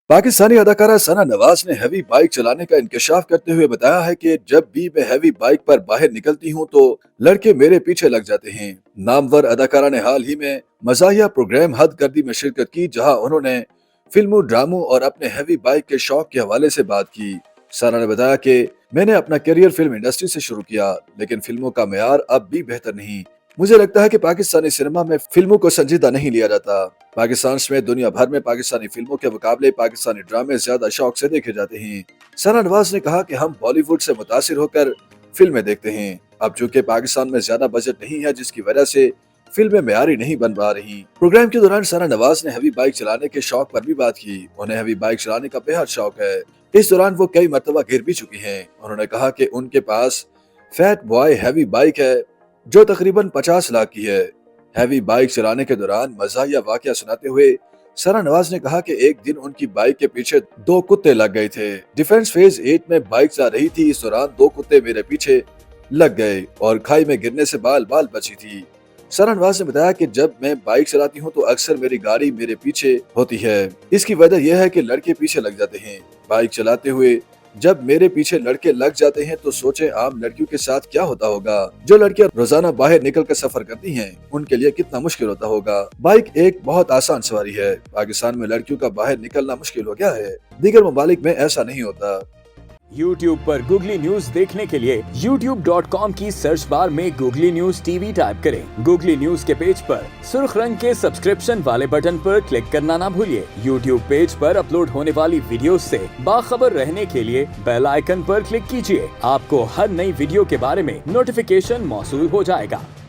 पाकिस्तानी अदाकारा सना नवाज ने heavy bike चलाने का इंकशाफ करते हुए बताया है कि जब भी मैं हैवी बाइक पर बाहर निकलती हूं तो लड़के मेरे पीछे लग जाते हैं। नामवर अदाकारा ने हाल ही में मज़ाहिया प्रोग्राम हद गर्दी में शिरकत की, जहां उन्होंने फिल्मों, ड्रामों और अपने हैवी बाइक के शौक के हवाले से बात की। सना ने बताया कि मैंने अपना करियर फिल्म इंडस्ट्री से शुरू किया, लेकिन फिल्मों का मेयार अब भी बेहतर नहीं। मुझे लगता है कि पाकिस्तानी सिनेमा में फिल्मों को संजीदा नहीं लिया जाता। पाकिस्तान समेत दुनिया भर में पाकिस्तानी फिल्मों के मुकाबले पाकिस्तानी ड्रामे ज्यादा शौक से देखे जाते हैं। सना नवाज ने कहा कि हम बॉलीवुड से मुतासिर होकर फिल्में देखते हैं। अब चूंकि पाकिस्तान में ज्यादा बजट नहीं है, जिसकी वजह से फिल्में मेयारी नहीं बन पा रही। प्रोग्राम के दौरान सना नवाज ने हैवी बाइक चलाने के शौक पर भी बात की। उन्हें हैवी बाइक चलाने का बेहद शौक है। इस दौरान वो कई मरतबा गिर भी चुकी हैं। उन्होंने कहा कि उनके पास फैट बॉय हैवी बाइक है जो तकरीबन 50 लाख की है। हैवी बाइक चलाने के दौरान मज़ाहिया वाकया सुनाते हुए सना नवाज ने कहा कि एक दिन उनकी बाइक के पीछे 2 कुत्ते लग गए थे। डिफेंस फेज 8 में बाइक चला रही थी। इस दौरान 2 कुत्ते मेरे पीछे लग गए और खाई में गिरने से बाल बाल बची थी। सना नवाज ने बताया कि जब मैं बाइक चलाती हूँ तो अक्सर मेरी गाड़ी मेरे पीछे होती है। इसकी वजह यह है कि लड़के पीछे लग जाते हैं। बाइक चलाते हुए जब मेरे पीछे लड़के लग जाते हैं तो सोचें आम लड़कियों के साथ क्या होता होगा। जो लड़कियां रोजाना बाहर निकल कर सफर करती हैं, उनके लिए कितना मुश्किल होता होगा। बाइक एक बहुत आसान सवारी है। पाकिस्तान में लड़कियों का बाहर निकलना मुश्किल हो गया है। दीगर ममालिक में ऐसा नहीं होता। YouTube पर गूगली न्यूज देखने के लिए youtube.com की सर्च बार में गूगली न्यूज टीवी टाइप करें। गूगली न्यूज के पेज पर सुर्ख रंग के सब्सक्रिप्शन वाले बटन पर क्लिक करना ना भूलिए। YouTube पेज पर अपलोड होने वाली वीडियोस से बाखबर रहने के लिए बेल आइकन पर क्लिक कीजिए। आपको हर नई वीडियो के बारे में नोटिफिकेशन मौसूल हो जाएगा।